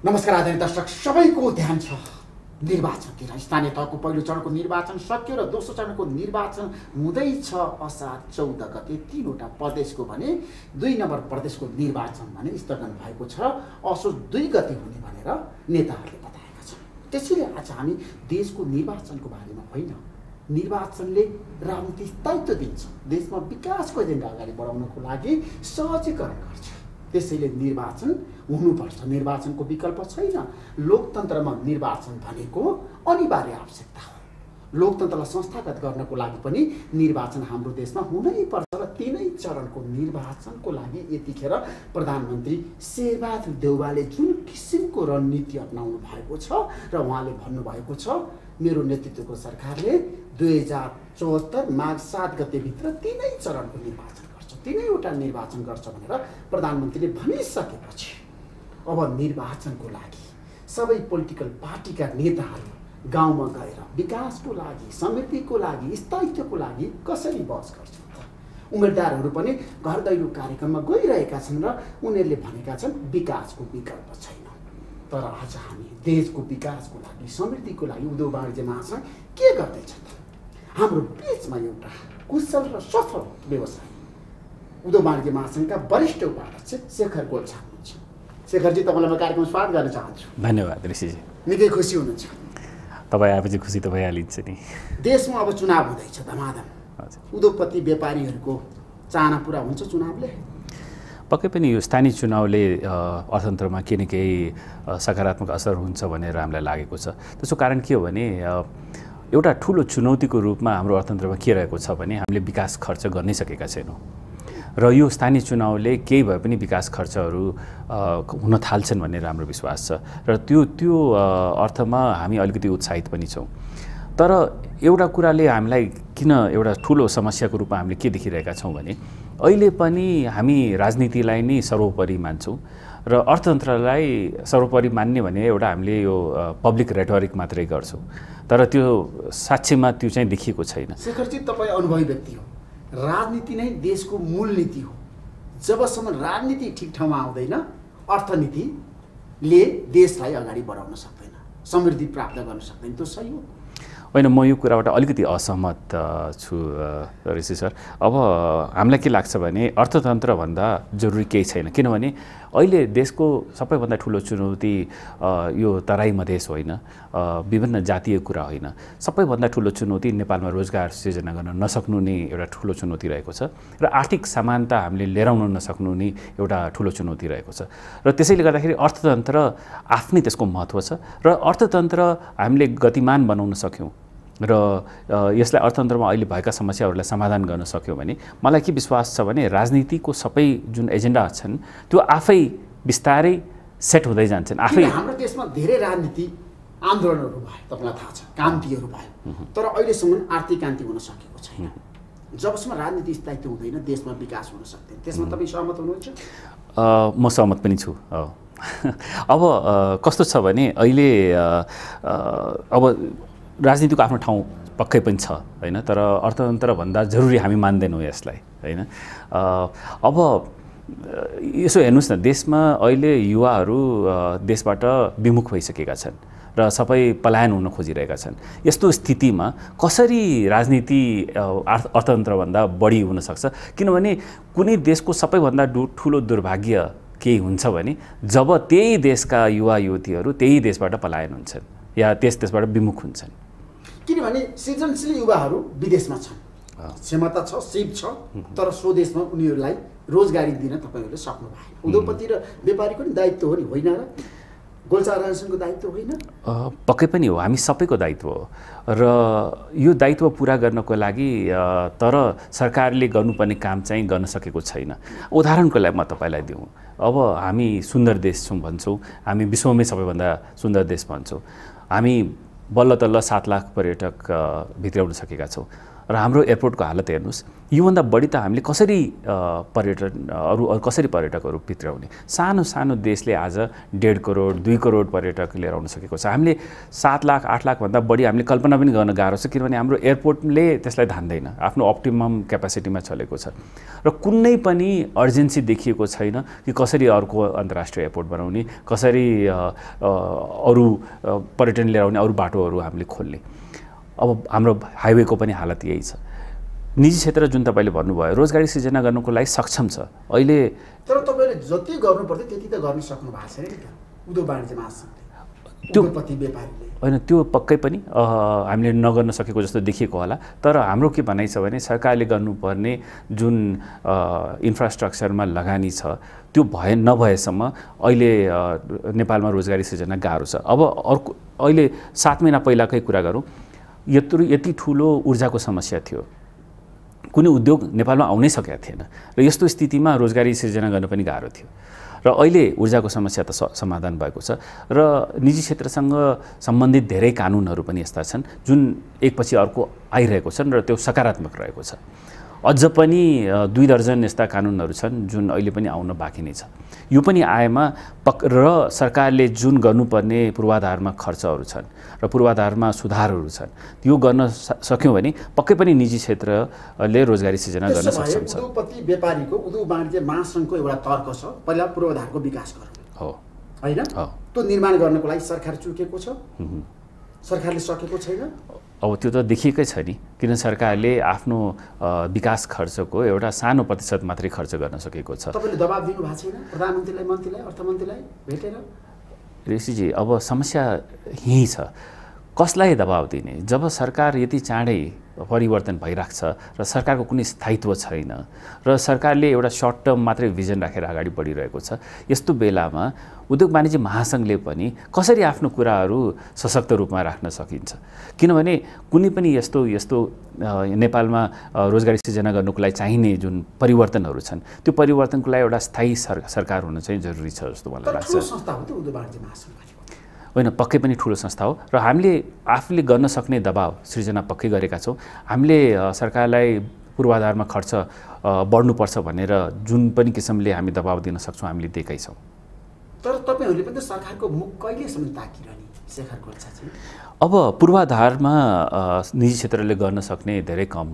नमस्कार आदरणीय दर्शक सबैको ध्यान छ निर्वाचनतिर। स्थानीय तहको पहिलो चरणको निर्वाचन सक्यो र दोस्रो चरणको निर्वाचन हुँदैछ असार 14 गते। तीनवटा प्रदेशको भने 2 नम्बर प्रदेशको निर्वाचन भने स्थगन भएको छ, असोज 2 गते हुने भनेर नेताहरूले बताएका छन्। त्यसैले आज हामी देशको निर्वाचनको बारेमा होइन, निर्वाचनले राजनीतिक स्थायित्व दिन्छ, देशमा विकासको एजेन्डा अगाडि बढाउनको लागि सहजीकरण गर्छ। त्यसैले निर्वाचन हुनुपर्छ, निर्वाचनको विकल्प छैन। लोकतन्त्रमा निर्वाचन भनेको अनिवार्य आवश्यकता हो। लोकतन्त्रलाई संस्थागत गर्नको लागि पनि निर्वाचन हाम्रो देशमा हुनै पर्छ र 3 चरणको निर्वाचनको लागि यतिखेर प्रधानमन्त्री शेरबहादुर देउवाले जुन किसिमको रणनीति अपनाउनु भएको छ र उहाँले भन्नुभएको छ, मेरो नेतृत्वको सरकारले 2074 माघ 7 गतेभित्र 3 चरणको निर्वाचन गर्छ, 3वटा निर्वाचन गर्छ भनेर प्रधानमन्त्रीले भनिसकेपछि अब निर्वाचनको लागि सबै पोलिटिकल पार्टीका नेताहरू गाउँमा गएर विकासको लागि, समृद्धिको लागि, स्थायित्वको लागि कसरी बहस गर्छन् त? उम्मेदवारहरू पनि घर दैलो कार्यक्रममा गइरहेका छन् र उनीहरूले भनेका छन् विकासको विकल्प छैन। तर आज हामी देशको विकासको लागि, समृद्धिको लागि उद्योग वाणिज्य महासंघ के गर्दैछ त? हाम्रो बीचमा एउटा कुशल र सफल व्यवसायी उद्योग वाणिज्य महासंघका वरिष्ठ उपाध्यक्ष शेखर गोल्छा हुनुहुन्छ। शेखरजी, तपाईँलाई म कार्यक्रममा स्वागत गर्न चाहन्छु। धन्यवाद ऋषिजी। निकै खुसी हुनुहुन्छ? तपाईँ आएपछि खुसी त भइहालिन्छ नि। देशमा अब चुनाव हुँदैछ धमाधम। उद्योगपति व्यापारीहरूको चाहना पुरा हुन्छ चुनावले? पक्कै पनि यो स्थानीय चुनावले अर्थतन्त्रमा केही न केही सकारात्मक असर हुन्छ भनेर हामीलाई लागेको छ। त्यसको कारण के हो भने एउटा ठुलो चुनौतीको रूपमा हाम्रो अर्थतन्त्रमा के रहेको छ भने हामीले विकास खर्च गर्नै सकेका छैनौँ र यो स्थानीय चुनावले केही भए पनि विकास खर्चहरू हुन थाल्छन् भन्ने हाम्रो विश्वास छ र त्यो अर्थमा हामी अलिकति उत्साहित पनि छौँ। तर एउटा कुराले हामीलाई किन एउटा ठुलो समस्याको रूपमा हामीले के देखिरहेका छौँ भने अहिले पनि हामी राजनीतिलाई नै सर्वोपरि मान्छौँ र अर्थतन्त्रलाई सर्वोपरि मान्ने भने एउटा हामीले यो पब्लिक रेटोरिक मात्रै गर्छौँ, तर त्यो साक्षीमा त्यो चाहिँ देखिएको छैन। शेखरजी, तपाईँ अनुभवी व्यक्ति हो, राजनीति नै देशको मूल नीति हो। जबसम्म राजनीति ठिक ठाउँमा आउँदैन, अर्थनीतिले देशलाई अगाडि बढाउन सक्दैन, समृद्धि प्राप्त गर्न सक्दैन। त्यो सही हो? होइन, म यो कुराबाट अलिकति असहमत छु ऋषि सर। अब हामीलाई के लाग्छ भने अर्थतन्त्रभन्दा जरुरी केही छैन, किनभने अहिले देशको सबैभन्दा ठुलो चुनौती यो तराई मधेस होइन, विभिन्न जातीय कुरा होइन, सबैभन्दा ठुलो चुनौती नेपालमा रोजगार सृजना गर्न नसक्नु नै एउटा ठुलो चुनौती रहेको छ र आर्थिक समानता हामीले लिएर आउन नसक्नु नै एउटा ठुलो चुनौती रहेको छ। र त्यसैले गर्दाखेरि अर्थतन्त्र आफ्नै त्यसको महत्त्व छ र अर्थतन्त्र हामीले गतिमान बनाउन सक्यौँ र यसलाई अर्थतन्त्रमा अहिले भएका समस्याहरूलाई समाधान गर्न सक्यो भने मलाई के विश्वास छ भने राजनीतिको सबै जुन एजेन्डा छन् त्यो आफै बिस्तारै सेट हुँदै जान्छन्। आफै हाम्रो देशमा धेरै राजनीति आन्दोलनहरू भए, तपाईँलाई थाहा छ, क्रान्तिहरू भए, तर अहिलेसम्म आर्थिक क्रान्ति हुन सकेको छैन। जबसम्म राजनीति स्थायित्व हुँदैन देशमा विकास हुन सक्दैन। त्यसमा तपाईँ सहमत हुनुहुन्छ? म सहमत पनि छु। अब कस्तो छ भने अहिले अब राजनीतिको आफ्नो ठाउँ पक्कै पनि छ होइन, तर अर्थतन्त्रभन्दा जरुरी हामी मान्दैनौँ यसलाई होइन। अब यसो हेर्नुहोस् न, देशमा अहिले युवाहरू देशबाट विमुख भइसकेका छन् र सबै पलायन हुन खोजिरहेका छन्। यस्तो स्थितिमा कसरी राजनीति अर्थतन्त्रभन्दा बढी हुनसक्छ? किनभने कुनै देशको सबैभन्दा ठुलो दुर्भाग्य केही हुन्छ भने जब त्यही देशका युवा युवतीहरू त्यही देशबाट पलायन हुन्छन् या त्यसबाट विमुख हुन्छन्। किनभने सृजनशील युवाहरू विदेशमा छन्, क्षमता छ, सिप छ, तर स्वदेशमा उनीहरूलाई रोजगारी दिन तपाईँहरूले सक्नु भएन। उद्योगपति र व्यापारीको नि दायित्व हो नि, होइन र? गोल्छा अर्गनाइजेसनको दायित्व होइन? पक्कै पनि हो, हामी सबैको दायित्व हो र यो दायित्व पुरा गर्नको लागि तर सरकारले गर्नुपर्ने काम चाहिँ गर्न सकेको छैन। उदाहरणको लागि म तपाईँलाई दिउँ, अब हामी सुन्दर देश छौँ भन्छौँ, हामी विश्वमै सबैभन्दा सुन्दर देश भन्छौँ, हामी बल्ल तल्ल 7 लाख पर्यटक भित्राउन सकेका छौँ, र हाम्रो एयरपोर्टको हालत हेर्नुहोस्, योभन्दा बढी त हामीले कसरी पर्यटन अरू कसरी पर्यटकहरू भित्राउने? सानो सानो देशले आज 1.5 करोड 2 करोड पर्यटक लिएर आउन सकेको छ। हामीले 7 लाख 8 लाखभन्दा बढी हामीले कल्पना पनि गर्न गाह्रो छ, किनभने हाम्रो एयरपोर्टले त्यसलाई धान्दैन, आफ्नो अप्टिमम क्यापासिटीमा चलेको छ र कुनै पनि अर्जेन्सी देखिएको छैन कि कसरी अर्को अन्तर्राष्ट्रिय एयरपोर्ट बनाउने, कसरी अरू पर्यटन लिएर आउने अरू बाटोहरू हामीले खोल्ने। अब हाम्रो हाइवेको पनि हालत यही छ। निजी क्षेत्र जुन तपाईँले भन्नुभयो रोजगारी सृजना गर्नुको लागि सक्षम छ अहिले, तर तपाईँले जति गर्नुपर्थ्यो त्यति त गर्न सक्नु भएको छैन नि त उद्योग वाणिज्य महासङ्घले, उद्योगपति व्यापारीले। होइन, त्यो पक्कै पनि हामीले नगर्न सकेको जस्तो देखिएको होला। तर हाम्रो के भनाइ छ भने सरकारले गर्नुपर्ने जुन इन्फ्रास्ट्रक्चरमा लगानी छ त्यो नभएसम्म अहिले नेपालमा रोजगारी सृजना गाह्रो छ। अब अर्को अहिले 7 महिना पहिलाकै कुरा गरौँ, यति ठुलो ऊर्जाको समस्या थियो, कुनै उद्योग नेपालमा आउनै सकेका थिएन र यस्तो स्थितिमा रोजगारी सृजना गर्न पनि गाह्रो थियो। र अहिले ऊर्जाको समस्या त समाधान भएको छ र निजी क्षेत्रसँग सम्बन्धित धेरै कानुनहरू पनि यस्ता छन् जुन एकपछि अर्को आइरहेको छन् र त्यो सकारात्मक रहेको छ। अझ पनि 2 दर्जन यस्ता कानुनहरू छन् जुन अहिले पनि आउन बाँकी नै छ। यो पनि आएमा र सरकारले जुन गर्नुपर्ने पूर्वाधारमा खर्चहरू छन् र पूर्वाधारमा सुधारहरू छन् त्यो गर्न सक्यौँ भने पक्कै पनि निजी क्षेत्रले रोजगारी सृजना गर्न सक्षम छ। उद्योगपति व्यापारीको उद्योग वाणिज्य महासङ्घको एउटा तर्क छ, पहिला पूर्वाधारको विकास गर्नु हो होइन, त्यो निर्माण गर्नको लागि सरकार चुकेको छ, सरकारले सकेको छैन। अब त्यो त देखिएकै छ नि, किन सरकारले आफ्नो विकास खर्चको एउटा सानो प्रतिशत मात्रै खर्च गर्न सकेको छ। तपाईँले दबाब दिनु भएको छैन प्रधानमन्त्रीलाई, मन्त्रीलाई, अर्थमन्त्रीलाई भेटेर? ऋषिजी, अब समस्या यही छ, कसलाई दबाब दिने? जब सरकार यति चाँडै परिवर्तन भइरहेको छ र सरकारको कुनै स्थायित्व छैन र सरकारले एउटा सर्ट टर्म मात्रै भिजन राखेर अगाडि बढिरहेको छ, यस्तो बेलामा उद्योग वाणिज्य महासङ्घले पनि कसरी आफ्नो कुराहरू सशक्त रूपमा राख्न सकिन्छ? किनभने कुनै पनि यस्तो नेपालमा रोजगारी सृजना गर्नुको लागि चाहिने जुन परिवर्तनहरू छन् त्यो परिवर्तनको लागि एउटा स्थायी सरकार हुन चाहिँ जरुरी छ जस्तो मलाई लाग्छ। होइन, पक्कै पनि ठुलो संस्था हो र हामीले आफूले गर्न सक्ने दबाव सृजना पक्कै गरेका छौँ। हामीले सरकारलाई पूर्वाधारमा खर्च बढ्नुपर्छ भनेर जुन पनि किसिमले हामी दबाव दिन सक्छौँ हामीले दिएकै छौँ। तर तपाईँहरूले पनि सरकारको मुख कहिलेसम्म ताकिरहने शेखर कोइराला चाहिँ? अब पूर्वाधारमा निजी क्षेत्रले गर्न सक्ने धेरै कम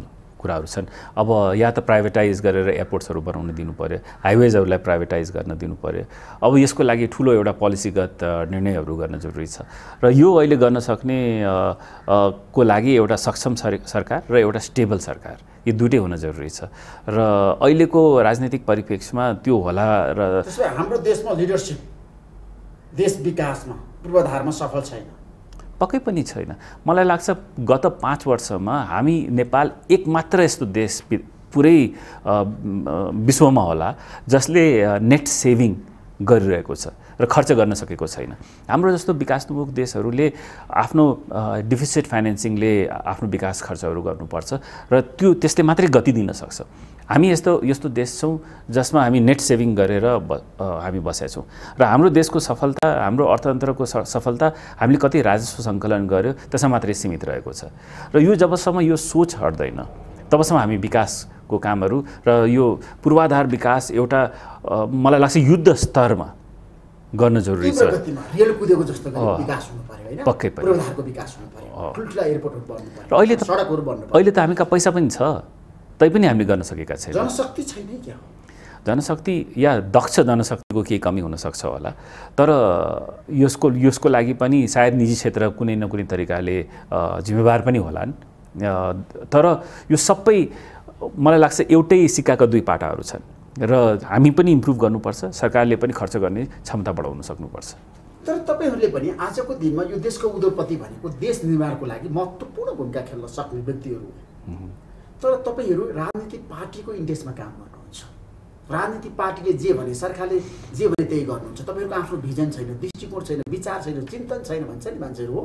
कुराहरू छन्। अब या त प्राइभेटाइज गरेर एयरपोर्ट्सहरू बनाउन दिनु पर्यो, हाइवेजहरूलाई प्राइभेटाइज गर्न दिनु पर्यो। अब यसको लागि ठुलो एउटा पोलिसीगत निर्णयहरू गर्न जरुरी छ र यो अहिले गर्न सक्ने को लागि एउटा सक्षम सरकार र एउटा स्टेबल सरकार, यो दुइटै हुन जरुरी छ र अहिलेको राजनीतिक परिप्रेक्ष्यमा त्यो होला। र त्यसो भए हाम्रो देशमा लिडरसिप, देश विकासमा पूर्वाधारमा सफल छैन? पक्कै पनि छैन। मलाई लाग्छ गत 5 वर्षमा हामी नेपाल एकमात्र यस्तो देश पुरै विश्वमा होला जसले नेट सेभिङ गरिरहेको छ र खर्च गर्न सकेको छैन। हाम्रो जस्तो विकासोन्मुख देशहरूले आफ्नो डिफिसिट फाइनेन्सिङले आफ्नो विकास खर्चहरू गर्नुपर्छ र त्यसले मात्रै गति दिन सक्छ। हामी यस्तो देश छौँ जसमा हामी नेट सेभिङ गरेर हामी बसेका छौँ र हाम्रो देशको सफलता, हाम्रो अर्थतन्त्रको सफलता हामीले कति राजस्व सङ्कलन गर्यो त्यसमा मात्रै सीमित रहेको छ र यो जबसम्म यो सोच हट्दैन तबसम्म हामी विकासको कामहरू र यो पूर्वाधार विकास एउटा मलाई लाग्छ युद्ध स्तरमा गर्न जरुरी छ। रेल कुदेको जस्तो विकास हुनु पर्यो हैन? पक्कै पनि पूर्वाधारको विकास हुनु पर्यो, ठुल्ठुला एयरपोर्टहरू बन्नु पर्यो र अहिले त सडकहरू बन्नु पर्यो। अहिले त हामी कहाँ पैसा पनि छ, तै पनि हामीले गर्न सकेका छैनौँ। जनशक्ति छैन क्या? जनशक्ति या दक्ष जनशक्तिको केही कमी हुनसक्छ होला, तर यसको लागि पनि सायद निजी क्षेत्र कुनै न कुनै तरिकाले जिम्मेवार पनि होलान्। तर यो सबै मलाई लाग्छ एउटै सिक्काका 2 पाटाहरू छन् र हामी पनि इम्प्रुभ गर्नुपर्छ, सरकारले पनि खर्च गर्ने क्षमता बढाउन सक्नुपर्छ। तर तपाईँहरूले पनि आजको दिनमा यो देशको उद्योगपति भनेको देश निर्माणको लागि महत्त्वपूर्ण भूमिका खेल्न सक्ने व्यक्तिहरू हो। तर तपाईँहरू राजनीतिक पार्टीको इन्ट्रेस्टमा काम गर्नुहुन्छ, राजनीतिक पार्टीले जे भने, सरकारले जे भने त्यही गर्नुहुन्छ। तपाईँहरूको आफ्नो भिजन छैन, दृष्टिकोण छैन, विचार छैन, चिन्तन छैन भन्छ नि मान्छेहरू हो।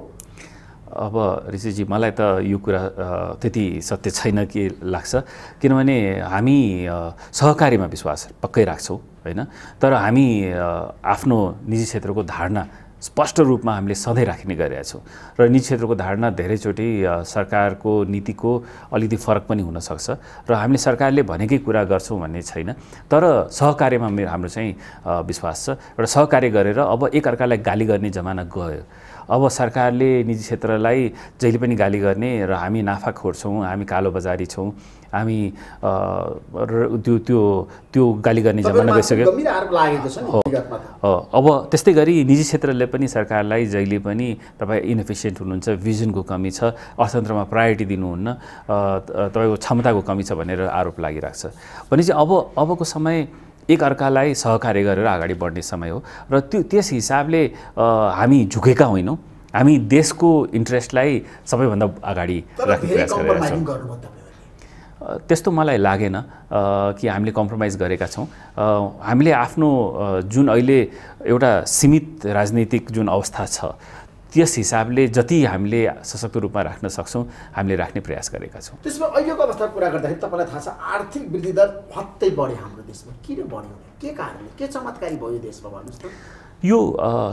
अब ऋषिजी, मलाई त यो कुरा त्यति सत्य छैन कि लाग्छ, किनभने हामी सहकारीमा विश्वास पक्कै राख्छौँ होइन, तर हामी आफ्नो निजी क्षेत्रको धारणा स्पष्ट रूपमा हामीले सधैँ राख्ने गरेका छौँ र निजी क्षेत्रको धारणा धेरैचोटि सरकारको नीतिको अलिकति फरक पनि हुनसक्छ र हामीले सरकारले भनेकै कुरा गर्छौँ भन्ने छैन, तर सहकार्यमा हाम्रो चाहिँ विश्वास छ। र सहकार्य गरेर अब एकअर्कालाई गाली गर्ने जमाना गयो। अब सरकारले निजी क्षेत्रलाई जहिले पनि गाली गर्ने र हामी नाफाखोर छौँ, हामी कालोबजारी छौँ, हामी त्यो गाली गर्ने जमाना गइसक्यो। अब त्यस्तै गरी निजी क्षेत्रले पनि सरकारलाई जहिले पनि तपाईँ इनएफिसियन्ट हुनुहुन्छ, भिजनको कमी छ, अर्थतन्त्रमा प्रायोरिटी दिनुहुन्न, तपाईँको क्षमताको कमी छ भनेर आरोप लागिरहेको छ। भनेपछि अबको समय एकअर्कालाई सहकार्य गरेर अगाडि बढ्ने समय हो र त्यस हिसाबले हामी झुकेका होइनौँ। हामी देशको इन्ट्रेस्टलाई सबैभन्दा अगाडि राख्ने प्रयास गरिरहेका छौँ। त्यस्तो मलाई लागेन कि हामीले कम्प्रोमाइज गरेका छौँ। हामीले आफ्नो जुन अहिले एउटा सीमित राजनीतिक जुन अवस्था छ त्यस हिसाबले जति हामीले सशक्त रूपमा राख्न सक्छौँ हामीले राख्ने प्रयास गरेका छौँ। त्यसमा अहिलेको अवस्थाको कुरा गर्दाखेरि तपाईँलाई थाहा छ आर्थिक वृद्धि दर फत्तै बढ्यो हाम्रो देशमा। किन बढ्यो, के कारणले, के चमत्कारी भयो देशमा भन्नुहोस् त? यो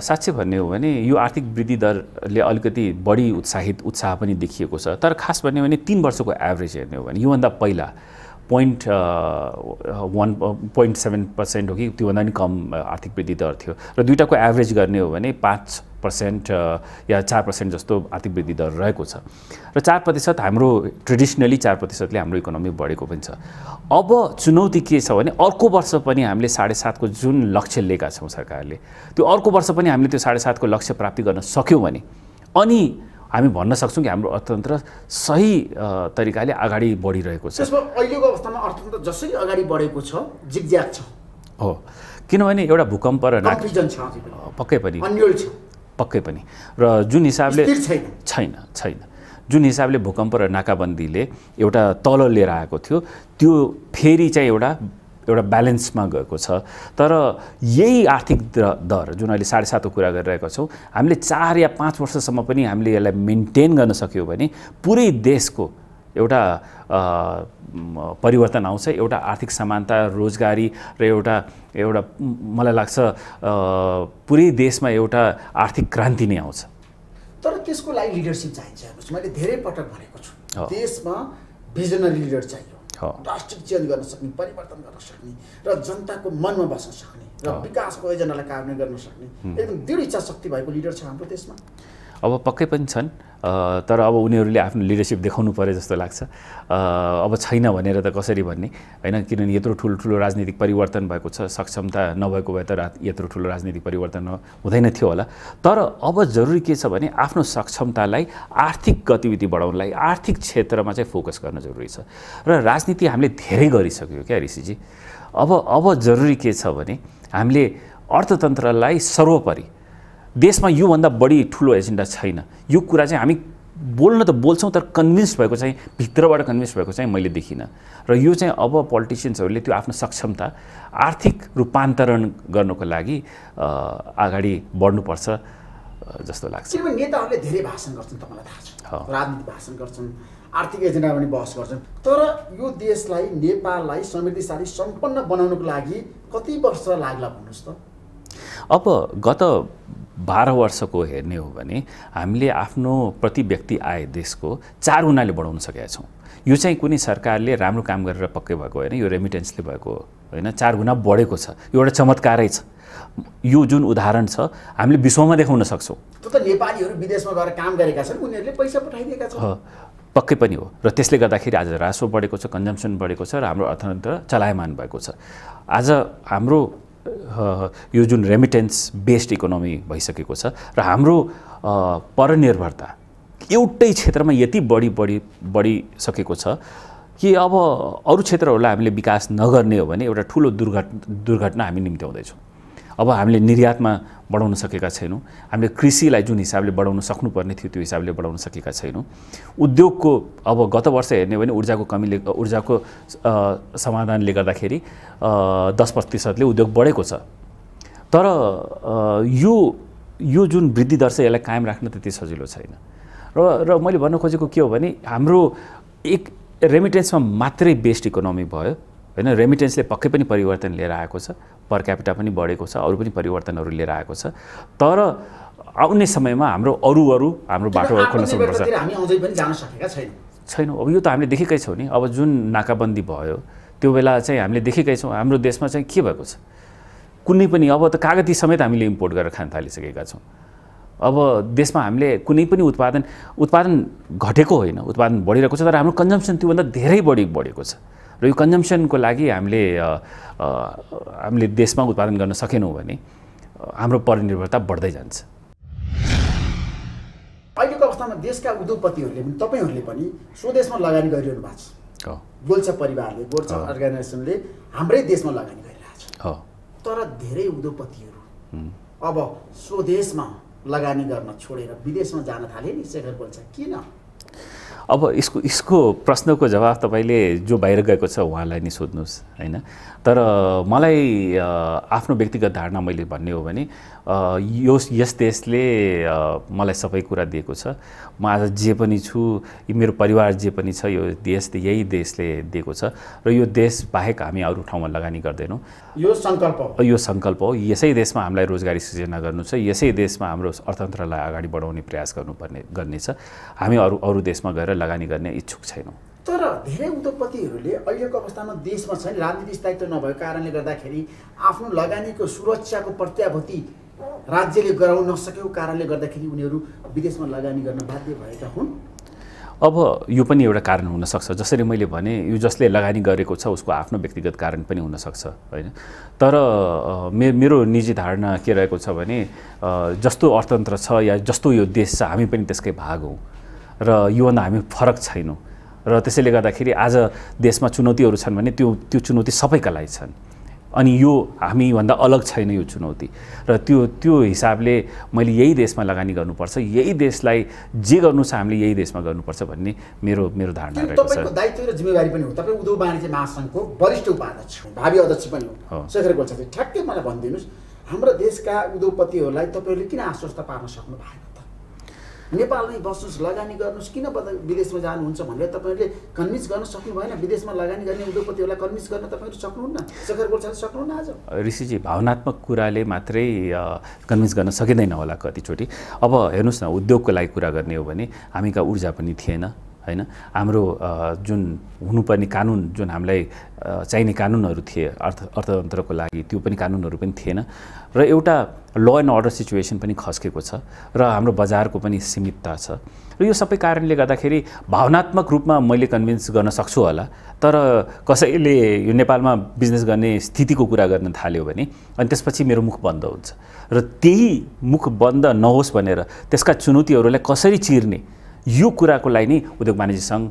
साँच्चै भन्ने हो भने यो आर्थिक वृद्धि दरले अलिकति बढी उत्साह पनि देखिएको छ। तर खास भन्ने हो भने 3 वर्षको एभरेज हेर्ने हो भने योभन्दा पहिला 0.7% हो कि त्योभन्दा पनि कम आर्थिक वृद्धि दर थियो र दुईटाको एभरेज गर्ने हो भने 5% या 4% जस्तो आर्थिक वृद्धि दर रहेको छ र 4% हाम्रो ट्रेडिसनली 4%ले हाम्रो इकोनोमी बढेको पनि छ। अब चुनौती के छ भने अर्को वर्ष पनि हामीले 7.5 को जुन लक्ष्य लिएका छौँ सरकारले, त्यो अर्को वर्ष पनि हामीले त्यो 7.5 को लक्ष्य प्राप्ति गर्न सक्यौँ भने अनि हामी भन्न सक्छौँ कि हाम्रो अर्थतन्त्र सही तरिकाले अगाडि बढिरहेको छ। त्यसमा अहिलेको अवस्थामा अर्थतन्त्र जसरी अगाडि बढेको छ जिगज्याग छ हो, किनभने एउटा भूकम्प र कन्फ्युजन छ, पक्कै पनि अन्यल छ, पक्कै पनि, र जुन हिसाबले छैन जुन हिसाबले भूकम्प र नाकाबन्दीले एउटा तल लिएर आएको थियो त्यो फेरि चाहिँ एउटा ब्यालेन्समा गएको छ। तर यही आर्थिक दर जुन अहिले 7.5 को कुरा गरिरहेका छौँ हामीले 4 या 5 वर्षसम्म पनि हामीले यसलाई मेन्टेन गर्न सक्यौँ भने पुरै देशको एउटा परिवर्तन आउँछ, एउटा आर्थिक समानता, रोजगारी र एउटा मलाई लाग्छ पुरै देशमा एउटा आर्थिक क्रान्ति नै आउँछ। तर त्यसको लागि लिडरसिप चाहिन्छ। मैले धेरै पटक भनेको छु देशमा भिजनरी लिडर चाहियो, ड्रास्टिक चेन्ज गर्न सक्ने, परिवर्तन गर्न सक्ने र जनताको मनमा बस्न सक्ने र विकासको योजनालाई कार्यान्वयन गर्न सक्ने एकदम दृढ इच्छा शक्ति भएको लिडर छ हाम्रो देशमा। अब पक्कै पनि छन्, तर अब उनीहरूले आफ्नो लिडरसिप देखाउनु पर्यो जस्तो लाग्छ। अब छैन भनेर त कसरी भन्ने होइन, किनभने यत्रो ठुलो राजनीतिक परिवर्तन भएको छ, सक्षमता नभएको भए त यत्रो ठुलो राजनीतिक परिवर्तन हुँदैन थियो होला। तर अब जरुरी के छ भने आफ्नो सक्षमतालाई आर्थिक गतिविधि बढाउनलाई आर्थिक क्षेत्रमा चाहिँ फोकस गर्न जरुरी छ र राजनीति हामीले धेरै गरिसक्यो क्या ऋषिजी। अब जरुरी के छ भने हामीले अर्थतन्त्रलाई सर्वोपरि देशमा योभन्दा बढी ठुलो एजेन्डा छैन। यो कुरा चाहिँ हामी बोल्न त बोल्छौँ तर कन्भिन्स भएको चाहिँ भित्रबाट कन्भिन्स भएको चाहिँ मैले देखिनँ र यो चाहिँ अब पोलिटिसियन्सहरूले त्यो आफ्नो सक्षमता आर्थिक रूपान्तरण गर्नको लागि अगाडि बढ्नुपर्छ जस्तो लाग्छ। किनभने नेताहरूले धेरै भाषण गर्छन्, तपाईँलाई थाहा छ, राजनीतिक भाषण गर्छन्, आर्थिक एजेन्डा पनि बहस गर्छन्, तर यो देशलाई नेपाललाई समृद्धिशाली सम्पन्न बनाउनको लागि कति वर्ष लाग्ला भन्नुहोस् त? अब गत 12 वर्षको हेर्ने हो भने हामीले आफ्नो प्रति व्यक्ति आय देशको 4 गुणाले बढाउन सकेका छौँ। यो चाहिँ कुनै सरकारले राम्रो काम गरेर पक्कै भएको होइन, यो रेमिटेन्सले भएको होइन, 4 गुणा बढेको छ। यो एउटा चमत्कारै छ। यो जुन उदाहरण छ हामीले विश्वमा देखाउन सक्छौँ। त्यो त नेपालीहरू विदेशमा गएर काम गरेका छन्, उनीहरूले पैसा पठाइदिएका छन्। पक्कै पनि हो र त्यसले गर्दाखेरि आज राजस्व बढेको छ, कन्जम्सन बढेको छ र हाम्रो अर्थतन्त्र चलायमान भएको छ। आज हाम्रो यो जुन रेमिटेन्स बेस्ड इकोनोमी भइसकेको छ र हाम्रो परनिर्भरता एउटै क्षेत्रमा यति बढिसकेको छ कि अब अरू क्षेत्रहरूलाई हामीले विकास नगर्ने हो भने एउटा ठुलो दुर्घटना हामी निम्त्याउँदैछौँ। अब हामीले निर्यातमा बढाउन सकेका छैनौँ, हामीले कृषिलाई जुन हिसाबले बढाउन सक्नुपर्ने थियो त्यो हिसाबले बढाउन सकेका छैनौँ। उद्योगको अब गत वर्ष हेर्ने हो भने ऊर्जाको समाधानले गर्दाखेरि 10% उद्योग बढेको छ। तर यो जुन वृद्धि दर छ यसलाई कायम राख्न त्यति सजिलो छैन र मैले भन्न खोजेको के हो भने हाम्रो एक रेमिटेन्समा मात्रै बेस्ड इकोनोमी भयो होइन। रेमिटेन्सले पक्कै पनि परिवर्तन लिएर आएको छ, पर क्यापिटा पनि बढेको छ, अरू पनि परिवर्तनहरू लिएर आएको छ। तर आउने समयमा हाम्रो अरू हाम्रो बाटोहरू खोल्न सक्नुपर्छ। हामी अझै पनि जान सकेका छैनौँ। अब यो त हामीले देखेकै छौँ नि। अब जुन नाकाबन्दी भयो त्यो बेला चाहिँ हामीले देखेकै छौँ हाम्रो देशमा चाहिँ के भएको छ। कुनै पनि अब त कागती समेत हामीले इम्पोर्ट गरेर खान थालिसकेका छौँ। अब देशमा हामीले कुनै पनि उत्पादन घटेको होइन, उत्पादन बढिरहेको छ, तर हाम्रो कन्जम्सन त्योभन्दा धेरै बढेको छ। र यो कन्जम्सनको लागि हामीले देशमा उत्पादन गर्न सकेनौँ भने हाम्रो परनिर्भरता बढ्दै जान्छ। अहिलेको अवस्थामा देशका उद्योगपतिहरूले पनि तपाईँहरूले पनि स्वदेशमा लगानी गरिरहनु भएको छ। गोल्छा परिवारले, गोल्छा अर्गनाइजेसनले हाम्रै देशमा लगानी गरिरहेछ। तर धेरै उद्योगपतिहरू अब स्वदेशमा लगानी गर्न छोडेर विदेशमा जान थाले नि। शेखर गोल्छा, किन? अब यसको प्रश्नको जवाफ तपाईँले जो बाहिर गएको छ उहाँलाई नै सोध्नुहोस् होइन। तर मलाई आफ्नो व्यक्तिगत धारणा मैले भन्ने हो भने यस देशले मलाई सबै कुरा दिएको छ। म आज जे पनि छु, मेरो परिवार जे पनि छ, यो यही देशले दिएको छ। र यो देश बाहेक हामी अरू ठाउँमा लगानी गर्दैनौँ। यो सङ्कल्प हो। यसै देशमा हामीलाई रोजगारी सृजना गर्नु छ, यसै देशमा हाम्रो अर्थतन्त्रलाई अगाडि बढाउने प्रयास गर्ने छ। हामी अरू देशमा गएर लगानी गर्ने इच्छुक छैनौँ। तर धेरै उद्योगपतिहरूले अहिलेको अवस्थामा देशमा छैन, राजनीतिक स्थायित्व नभएको कारणले गर्दाखेरि आफ्नो लगानीको सुरक्षाको प्रत्याभूति राज्यले गराउन नसकेको कारणले गर्दाखेरि उनीहरू विदेशमा लगानी गर्न बाध्य भएका हुन्। अब यो पनि एउटा कारण हुनसक्छ। जसरी मैले भने, यो जसले लगानी गरेको छ उसको आफ्नो व्यक्तिगत कारण पनि हुनसक्छ होइन। तर मेरो निजी धारणा के रहेको छ भने जस्तो अर्थतन्त्र छ या जस्तो यो देश छ हामी पनि त्यसकै भाग हौँ र योभन्दा हामी फरक छैनौँ। र त्यसैले गर्दाखेरि आज देशमा चुनौतीहरू छन् भने त्यो चुनौती सबैका लागि छन्। अनि यो हामीभन्दा अलग छैन यो चुनौती। र त्यो हिसाबले मैले यही देशमा लगानी गर्नुपर्छ, यही देशलाई जे गर्नु छ हामीले यही देशमा गर्नुपर्छ भन्ने मेरो धारणा रहेको छ। तपाईँको दायित्व र जिम्मेवारी पनि हो। तपाईँ उद्योग वाणिज्य महासङ्घको वरिष्ठ उपाध्यक्ष, भावी अध्यक्ष पनि हो। शेखर गोल्छा, ठ्याक्कै मलाई भनिदिनुहोस्, हाम्रो देशका उद्योगपतिहरूलाई तपाईँहरूले किन आश्वस्त पार्न सक्नु भएन त? नेपालमै बस्नुहोस्, लगानी गर्नुहोस्, किन विदेशमा जानुहुन्छ भनेर तपाईँहरूले कन्भिन्स गर्न सक्नु भएन? विदेशमा लगानी गर्ने उद्योगपतिहरूलाई कन्भिन्स गर्न तपाईँहरू सक्नुहुन्न? शेखर गोल्छाले सक्नुहुन्न? आज ऋषिजी, भावनात्मक कुराले मात्रै कन्भिन्स गर्न सकिँदैन होला कतिचोटि। अब हेर्नुहोस् न, उद्योगको लागि कुरा गर्ने हो भने हामी कहाँ ऊर्जा पनि थिएन होइन। हाम्रो जुन हुनुपर्ने कानुन, जुन हामीलाई चाहिने कानुनहरू थिए अर्थतन्त्रको लागि, त्यो पनि कानुनहरू पनि थिएन। र एउटा ल एन्ड अर्डर सिचुएसन पनि खस्केको छ र हाम्रो बजारको पनि सीमितता छ। र यो सबै कारणले गर्दाखेरि भावनात्मक रूपमा मैले कन्भिन्स गर्न सक्छु होला। तर कसैले यो नेपालमा बिजनेस गर्ने स्थितिको कुरा गर्न थाल्यो भने अनि त्यसपछि मेरो मुख बन्द हुन्छ। र त्यही मुख बन्द नहोस् भनेर त्यसका चुनौतीहरूलाई कसरी चिर्ने, यो कुराको लागि नै उद्योग वाणिज्य सङ्घ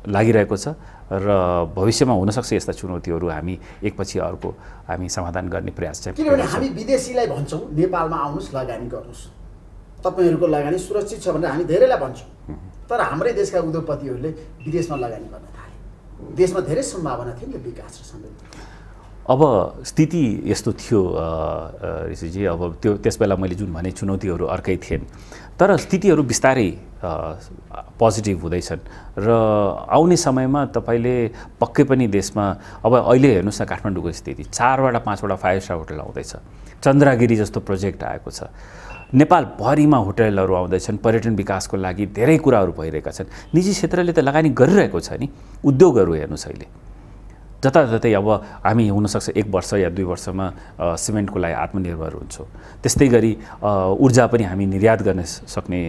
लागिरहेको छ। र भविष्यमा हुनसक्छ यस्ता चुनौतीहरू हामी एकपछि अर्को हामी समाधान गर्ने प्रयास चाहिँ। किनभने हामी विदेशीलाई भन्छौँ नेपालमा आउनुहोस्, लगानी गर्नुहोस्, तपाईँहरूको लगानी सुरक्षित छ भनेर हामी धेरैलाई भन्छौँ। तर हाम्रै देशका उद्योगपतिहरूले विदेशमा लगानी गर्न थाले। देशमा धेरै सम्भावना थियो नि विकास र समृद्धि। अब स्थिति यस्तो थियो ऋषिजी, अब त्यस बेला मैले जुन भने चुनौतीहरू अर्कै थिएन, तर स्थितिहरू बिस्तारै पोजिटिभ हुँदैछन्। र आउने समयमा तपाईँले पक्कै पनि देशमा अब अहिले हेर्नुहोस् न, काठमाडौँको स्थिति 4बाट 5वटा 5 स्टार होटल आउँदैछ, चन्द्रगिरी जस्तो प्रोजेक्ट आएको छ, नेपालभरिमा होटलहरू आउँदैछन्, पर्यटन विकासको लागि धेरै कुराहरू भइरहेका छन्। निजी क्षेत्रले त लगानी गरिरहेको छ नि। उद्योगहरू हेर्नुहोस्, अहिले जताततै अब हामी हुनसक्छ 1 वर्ष या 2 वर्षमा सिमेन्टको लागि आत्मनिर्भर हुन्छौँ। त्यस्तै गरी ऊर्जा पनि हामी निर्यात गर्न सक्ने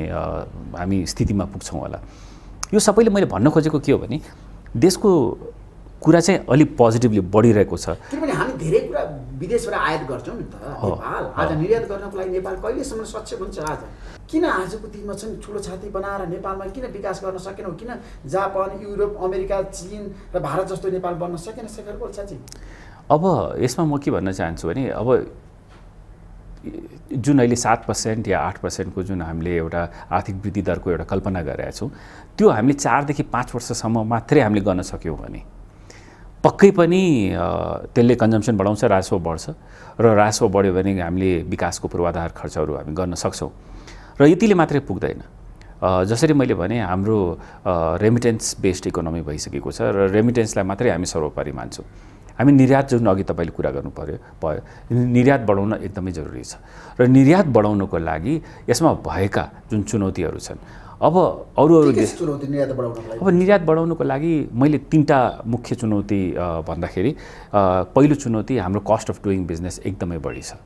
हामी स्थितिमा पुग्छौँ होला। यो सबैले मैले भन्न खोजेको के हो भने देशको कुरा चाहिँ अलि पोजिटिभली बढिरहेको छ। किनभने हामी धेरै कुरा विदेशबाट आयात गर्छौँ नि त। नेपाल आज निर्यात गर्नको लागि नेपाल कहिलेसम्म सक्षम हुन्छ? आज किन आजको दिनमा चाहिँ ठुलो छाती बनाएर नेपालमा किन विकास गर्न सकेनौँ? किन जापान, युरोप, अमेरिका, चीन र भारत जस्तो नेपाल बन्न सकेन? शेखर गोल्छाजी, अब यसमा म के भन्न चाहन्छु भने अब जुन अहिले 7% या 8%को जुन हामीले एउटा आर्थिक वृद्धि दरको एउटा कल्पना गरेका छौँ, त्यो हामीले 4 देखि 5 वर्षसम्म मात्रै हामीले गर्न सक्यौँ भने पक्कै पनि त्यसले कन्जम्सन बढाउँछ, राजस्व बढ्छ। र राजस्व बढ्यो भने हामीले विकासको पूर्वाधार खर्चहरू हामी गर्न सक्छौँ। र यतिले मात्रै पुग्दैन। जसरी मैले भने हाम्रो रेमिटेन्स बेस्ड इकोनोमी भइसकेको छ र रेमिटेन्सलाई मात्रै हामी सर्वोपरि मान्छौँ। हामी निर्यात जुन अघि तपाईँले कुरा गर्नु भयो निर्यात बढाउन एकदमै जरुरी छ र निर्यात बढाउनको लागि यसमा भएका जुन चुनौतीहरू छन् अब अरू देश अब निर्यात बढाउनको लागि मैले 3टा मुख्य चुनौती भन्दाखेरि पहिलो चुनौती हाम्रो कस्ट अफ डुइङ बिजनेस एकदमै बढी छ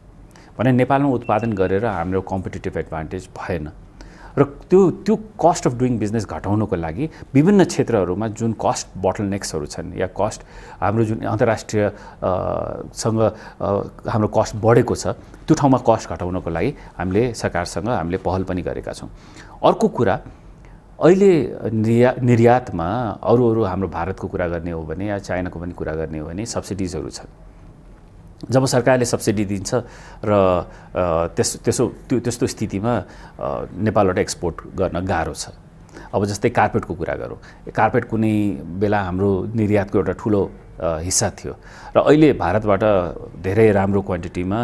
भने नेपालमा उत्पादन गरेर हाम्रो कम्पिटिटिभ एडभान्टेज भएन र त्यो कस्ट अफ डुइङ बिजनेस घटाउनको लागि विभिन्न क्षेत्रहरूमा जुन कस्ट बोटलनेक्सहरू छन् या कस्ट हाम्रो जुन अन्तर्राष्ट्रिय सँग हाम्रो कस्ट बढेको छ त्यो ठाउँमा कस्ट घटाउनको लागि हामीले सरकारसँग हामीले पहल पनि गरेका छौँ। अर्को कुरा अहिले निर्यातमा अरू हाम्रो भारतको कुरा गर्ने हो भने या चाइनाको पनि कुरा गर्ने हो भने सब्सिडिजहरू छन्। जब सरकारले सब्सिडी दिन्छ र त्यस्तो स्थितिमा नेपालबाट एक्सपोर्ट गर्न गाह्रो छ। अब जस्तै कार्पेटको कुरा गरौँ, कार्पेट कुनै बेला हाम्रो निर्यातको एउटा ठुलो हिस्सा थियो र अहिले भारतबाट धेरै राम्रो क्वान्टिटीमा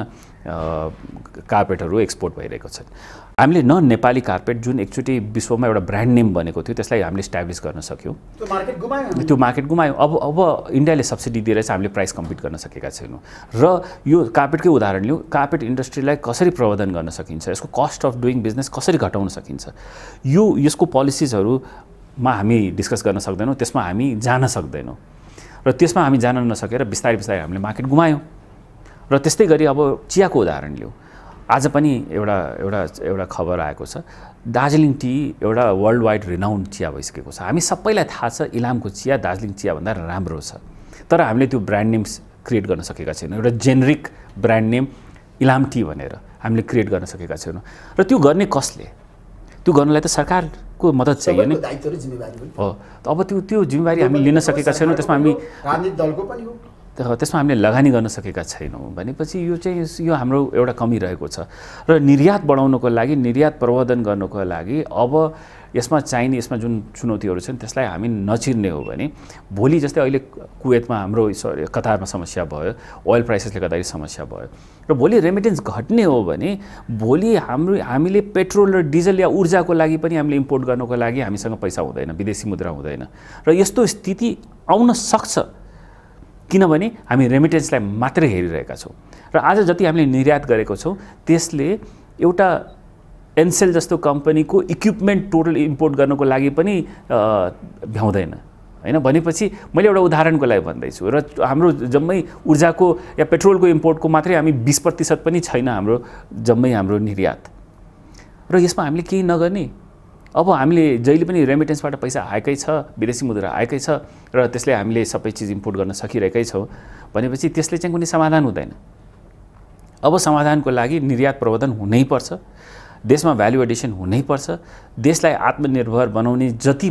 कार्पेटहरू एक्सपोर्ट भइरहेको छन्। हामीले नेपाली कार्पेट जुन एकचोटि विश्वमा एउटा ब्रान्ड नेम बनेको थियो त्यसलाई हामीले इस्टाब्लिस गर्न सक्यौँ, त्यो मार्केट गुमायौँ। अब इन्डियाले सब्सिडी दिएर चाहिँ हामीले प्राइस कम्पिट गर्न सकेका छैनौँ र यो कार्पेटकै उदाहरण लिउँ, कार्पेट इन्डस्ट्रीलाई कसरी प्रवर्धन गर्न सकिन्छ, यसको कस्ट अफ डुइङ बिजनेस कसरी घटाउन सकिन्छ, यसको पोलिसिजहरूमा हामी डिस्कस गर्न सक्दैनौँ, त्यसमा हामी जान सक्दैनौँ र त्यसमा हामी जान नसकेर बिस्तारै हामीले मार्केट गुमायौँ। र त्यस्तै गरी अब चियाको उदाहरण लिउँ, आज पनि एउटा खबर आएको छ, दार्जिलिङ टी एउटा वर्ल्ड वाइड रिनाउन्ड चिया भइसकेको छ। हामी सबैलाई थाहा छ इलामको चिया दार्जिलिङ चियाभन्दा राम्रो छ, तर हामीले त्यो ब्रान्ड नेम्स क्रिएट गर्न सकेका छैनौँ। एउटा generic brand name Ilam T भनेर हामीले क्रिएट गर्न सकेका छैनौँ र त्यो गर्ने कसले? त्यो गर्नलाई त सरकारको मद्दत चाहियो नि हो। अब त्यो जिम्मेवारी हामी लिन सकेका छैनौँ, त्यसमा राजनीतिक दलको पनि हो, त्यसमा हामीले लगानी गर्न सकेका छैनौँ भनेपछि यो हाम्रो एउटा कमी रहेको छ। र निर्यात बढाउनको लागि, निर्यात प्रवर्धन गर्नको लागि अब यसमा चाहिने यसमा जुन चुनौतीहरू छन् त्यसलाई हामी नचिर्ने हो भने भोलि जस्तै अहिले कुवेतमा हाम्रो कतारमा समस्या भयो, ओइल प्राइसेसले गर्दाखेरि समस्या भयो र भोलि रेमिटेन्स घट्ने हो भने भोलि हामीले पेट्रोल र डिजल या ऊर्जाको लागि पनि हामीले इम्पोर्ट गर्नको लागि हामीसँग पैसा हुँदैन, विदेशी मुद्रा हुँदैन र यस्तो स्थिति आउन सक्छ किनभने हामी रेमिटेन्सलाई मात्रै हेरिरहेका छौँ। र आज जति हामीले निर्यात गरेको छौँ त्यसले एउटा एनसेल जस्तो कम्पनीको इक्विपमेन्ट टोटल इम्पोर्ट गर्नको लागि पनि भ्याउँदैन हैन। भनेपछि मैले एउटा उदाहरणको लागि भन्दैछु र हाम्रो जम्मै ऊर्जाको या पेट्रोलको इम्पोर्टको मात्रै हामी 20% पनि छैन हाम्रो जम्मै हाम्रो निर्यात। र यसमा हामीले केही नगर्ने, अब हामीले जहिले पनि रेमिटेन्सबाट पैसा आएकै छ, विदेशी मुद्रा आएकै छ र त्यसले हामीले सबै चिज इम्पोर्ट गर्न सकिरहेकै छौँ भनेपछि त्यसले चाहिँ कुनै समाधान हुँदैन। अब समाधानको लागि निर्यात प्रवर्धन हुनैपर्छ, देशमा भ्यालु एडिसन हुनैपर्छ, देशलाई आत्मनिर्भर बनाउने जति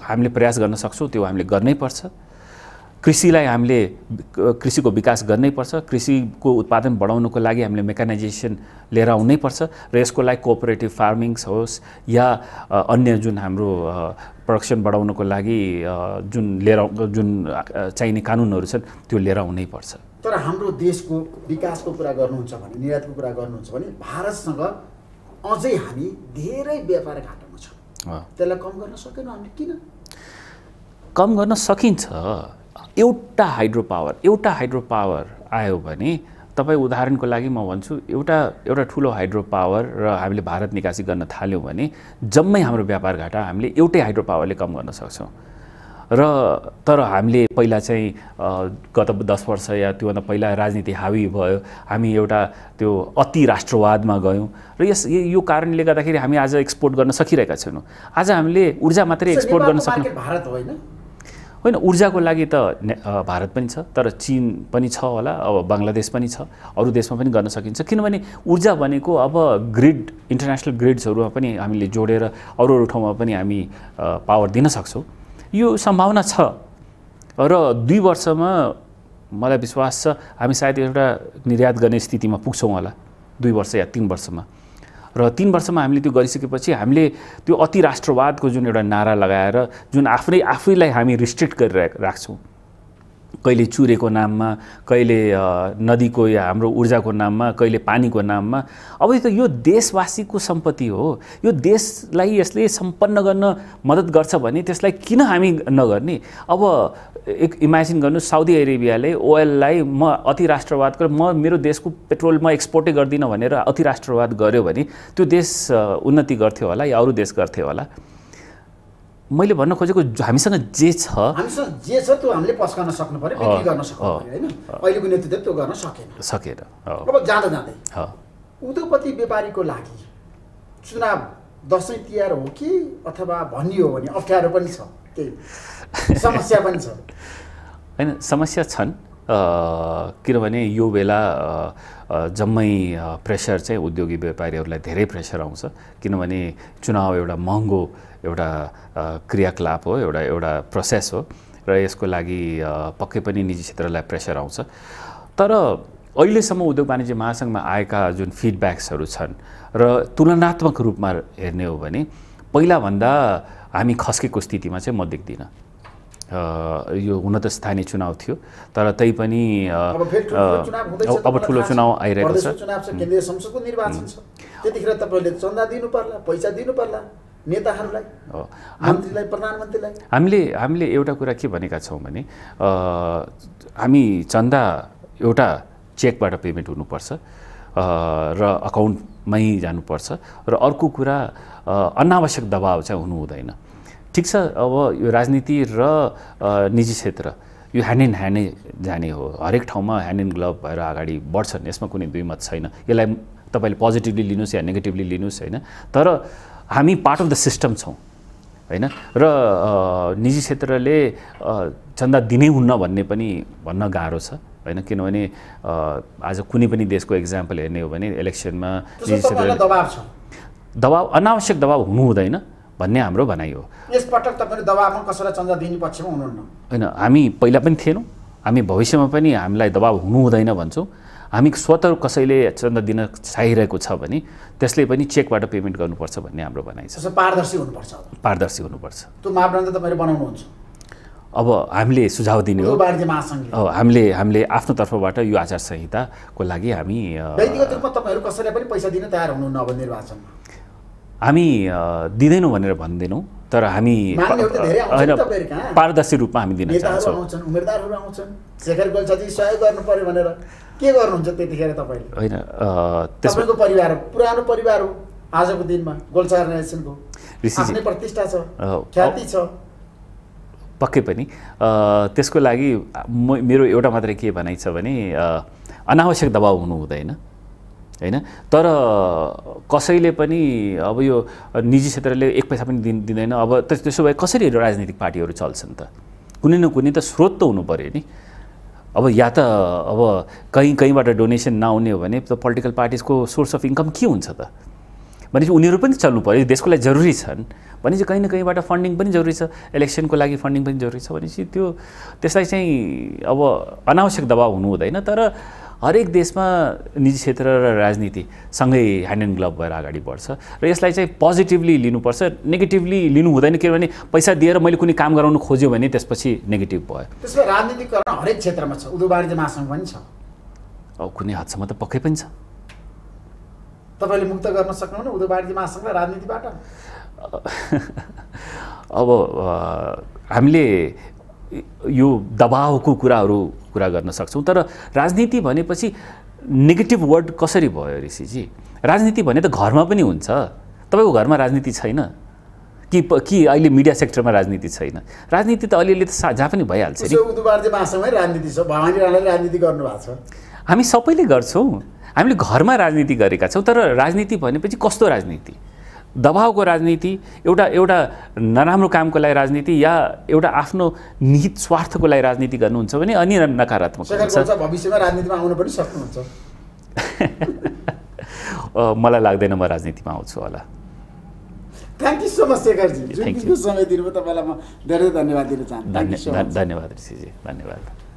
हामीले प्रयास गर्न सक्छौँ त्यो हामीले गर्नैपर्छ। कृषिलाई हामीले कृषिको विकास गर्नैपर्छ, कृषिको उत्पादन बढाउनको लागि हामीले मेकानाइजेसन लिएर आउनैपर्छ र यसको लागि कोअपरेटिभ फार्मिङ्स होस् या अन्य जुन हाम्रो प्रोडक्सन बढाउनको लागि जुन चाहिने कानुनहरू छन् त्यो लिएर आउनैपर्छ। तर हाम्रो देशको विकासको कुरा गर्नुहुन्छ भने, निर्यातको कुरा गर्नुहुन्छ भने भारतसँग अझै हामी धेरै व्यापार घाटामा छौँ, त्यसलाई कम गर्न सकेनौँ हामीले। किन कम गर्न सकिन्छ? एउटा हाइड्रो पावर आयो भने तपाईँ उदाहरणको लागि म भन्छु एउटा ठुलो हाइड्रो पावर र हामीले भारत निकासी गर्न थाल्यौँ भने जम्मै हाम्रो व्यापार घाटा हामीले एउटै हाइड्रो पावरले कम गर्न सक्छौँ। र तर हामीले पहिला चाहिँ गत 10 वर्ष या त्योभन्दा पहिला राजनीति हावी भयो, हामी एउटा त्यो अति राष्ट्रवादमा गयौँ र यो कारणले गर्दाखेरि हामी आज एक्सपोर्ट गर्न सकिरहेका छैनौँ। आज हामीले ऊर्जा मात्रै एक्सपोर्ट गर्न सक्छौँ। भारत होइन, ऊर्जाको लागि त भारत पनि छ, तर चीन पनि छ होला, अब बङ्गलादेश पनि छ, अरू देशमा पनि गर्न सकिन्छ। किनभने ऊर्जा भनेको अब ग्रिड, इन्टरनेसनल ग्रिड्सहरूमा पनि हामीले जोडेर अरू ठाउँमा पनि हामी पावर दिन सक्छौँ। यो सम्भावना छ र 2 वर्षमा मलाई विश्वास छ हामी सायद एउटा निर्यात गर्ने स्थितिमा पुग्छौँ होला, 2 वर्ष या 3 वर्षमा। र 3 वर्षमा हामीले त्यो गरिसकेपछि हामीले त्यो अति राष्ट्रवादको जुन एउटा नारा लगाएर जुन आफैलाई हामी रिस्ट्रिक्ट गरेर राख्छौँ कहिले चुरेको नाममा, कहिले नदीको या हाम्रो ऊर्जाको नाममा, कहिले पानीको नाममा। अब यो देशवासीको सम्पत्ति हो, यो देशलाई यसले सम्पन्न गर्न मद्दत गर्छ भने त्यसलाई किन हामी नगर्ने? अब एक इमेजिन गर्नु, साउदी अरेबियाले ओइललाई म अति राष्ट्रवाद गरेँ, म मेरो देशको पेट्रोल म एक्सपोर्टै गर्दिनँ भनेर अति राष्ट्रवाद गर्यो भने त्यो देश उन्नति गर्थ्यो होला या अरू देश गर्थे होला? मैले भन्न खोजेको हामीसँग जे छ त्यो हामीले पस्कन सक्नु पर्यो, बिक्री गर्न सक्नु पर्यो हैन। अहिलेको नेतृत्वले त्यो गर्न सकेन। अब जाँदा जाँदै उद्योगपति व्यापारीको लागि चुनाव दसैँ तिहार हो कि अथवा भनियो भने अप्ठ्यारो पनि छ, केही समस्या पनि छ हैन? समस्या छन्, किनभने यो बेला जम्मै प्रेसर चाहिँ उद्योगी व्यापारीहरूलाई धेरै प्रेसर आउँछ, किनभने चुनाव एउटा महँगो एउटा क्रियाकलाप हो, एउटा प्रोसेस हो र यसको लागि पक्कै पनि निजी क्षेत्रलाई प्रेसर आउँछ। तर अहिलेसम्म उद्योग वाणिज्य महासङ्घमा आएका जुन फिडब्याक्सहरू छन् र तुलनात्मक रूपमा हेर्ने हो भने पहिलाभन्दा हामी खस्केको स्थितिमा चाहिँ म देख्दिनँ। यो हुन त स्थानीय चुनाव थियो, तर तैपनि अब ठुलो चुनाव आइरहेको छ, केन्द्रीय संसदको निर्वाचन छ, त्यतिखेर तपाईँले चन्दा दिनु पर्ला, पैसा दिनु पर्ला नेताहरूलाई, मन्त्रीलाई, प्रधानमन्त्रीलाई। हामीले एउटा कुरा के भनेका छौँ भने हामी चन्दा एउटा चेकबाट पेमेन्ट हुनुपर्छ र अकाउन्टमै जानुपर्छ, र अर्को कुरा अनावश्यक दबाव चाहिँ हुनु हुँदैन। ठिक छ, अब यो राजनीति र निजी क्षेत्र यो ह्यान्ड इन ह्यान्डै जाने हो, हरेक ठाउँमा ह्यान्ड इन ग्लभ भएर अगाडि बढ्छन्, यसमा कुनै दुई मत छैन। यसलाई तपाईँले पोजिटिभली लिनुहोस् या नेगेटिभली लिनुहोस् हैन, तर हामी पार्ट अफ द सिस्टम छौँ हैन। र निजी क्षेत्रले चन्दा दिनै हुन्न भन्ने पनि भन्न गाह्रो छ हैन, किनभने आज कुनै पनि देशको एक्जाम्पल हेर्ने हो भने इलेक्सनमा निजी क्षेत्रले दबाव, अनावश्यक दबाव हुनु हुँदैन भन्ने हाम्रो भनाइ हो। यसपटक तपाईले दबावमा कसैलाई चन्दा दिने पक्षमा हुनुहुन्न हैन? हामी पहिला पनि थिएनौँ, हामी भविष्यमा पनि हामीलाई दबाव हुनु हुँदैन भन्छौँ। हामी स्वतः कसैले चन्दा दिन चाहिरहेको छ भने त्यसले पनि चेकबाट पेमेन्ट गर्नुपर्छ भन्ने हाम्रो भनाइ छ। पारदर्शी हुनुपर्छ, पारदर्शी हुनुपर्छ। त्यो मापदण्ड तपाईले बनाउनुहुन्छ? अब हामीले सुझाव दिने हो, हामीले आफ्नो तर्फबाट यो आचार संहिताको लागि हामी व्यक्तिगत रूपमा तपाईहरु कसैलाई पनि पैसा दिन तयार हुनुहुन्न अब निर्वाचनमा? हामी दिदैनौँ भनेर भन्दैनौँ, तर हामी पारदर्शी रूपमा हामी दिन चाहन्छौँ। उम्मेदवारहरू आउँछन्, शेखर गोल्छाजी सहयोग गर्नु पर्यो भनेर के गर्नुहुन्छ त्यतिखेर तपाईले? हैन, त्यसको परिवार पुरानो परिवार हो, आजको दिनमा गोल्छा अर्गनाइजेसनको आफ्नै प्रतिष्ठा छ, ख्याति छ। पक्कै पनि त्यसको लागि मेरो एउटा मात्रै के भनाइ छ भने अनावश्यक दबाव हुनु हुँदैन हैन। तर कसैले पनि अब यो निजी क्षेत्रले एक पैसा पनि दिँदैन। अब त्यसो भए कसरी राजनीतिक पार्टीहरू चल्छन् त? कुनै न कुनै त स्रोत त हुनु पर्यो नि। अब या त अब कहीँबाट डोनेसन नआउने हो भने त पोलिटिकल पार्टिजको सोर्स अफ इन्कम के हुन्छ त? भनेपछि उनीहरू पनि चल्नु पर्यो, देशको लागि जरुरी छन् भनेपछि कहीँ न कहीँबाट फन्डिङ पनि जरुरी छ, इलेक्सनको लागि फन्डिङ पनि जरुरी छ भनेपछि त्यसलाई चाहिँ अब अनावश्यक दबाव हुनु हुँदैन। तर हरेक देशमा निजी क्षेत्र र राजनीति सँगै ह्यान्ड इन ग्लभ भएर अगाडि बढ्छ र यसलाई चाहिँ पोजिटिभली लिनुपर्छ, नेगेटिभली लिनु हुँदैन। किनभने पैसा दिएर मैले कुनै काम गराउनु खोज्यो भने त्यसपछि नेगेटिभ भयो। त्यसमा राजनीतिकरण हरेक क्षेत्रमा छ, उद्योग वाणिज्य महासङ्घ पनि छ, अब कुनै हदसम्म त पक्कै पनि छ। तपाईले मुक्त गर्न सक्नुहुन्न उद्योग वाणिज्य महासङ्घलाई राजनीतिबाट? अब हामीले यो दबावको कुरा गर्न सक्छौँ, तर राजनीति भनेपछि नेगेटिभ वर्ड कसरी भयो ऋषिजी? राजनीति भने त घरमा पनि हुन्छ। तपाईँको घरमा राजनीति छैन कि अहिले मिडिया सेक्टरमा राजनीति छैन? राजनीति त अलिअलि त जहाँ पनि भइहाल्छ नि। उद्योग वाणिज्य महासङ्घमै राजनीति छ, भवानी राणाले राजनीति गर्नुभएको छ, हामी सबैले गर्छौँ, हामीले घरमा राजनीति गरेका छौँ। तर राजनीति भनेपछि कस्तो राजनीति? दबावको राजनीति, एउटा नराम्रो कामको लागि राजनीति, या एउटा आफ्नो निहित स्वार्थको लागि राजनीति गर्नुहुन्छ भने अनि नकारात्मक हुन्छ। भविष्यमा राजनीतिमा आउन पनि सक्नुहुन्छ? मलाई लाग्दैन म राजनीतिमा आउँछु होला। Thank you so much Shekharji, जुन समय दिनुभयो तपाईँलाई म धेरै धन्यवाद दिन चाहन्छु। धन्यवाद ऋषिजी, धन्यवाद।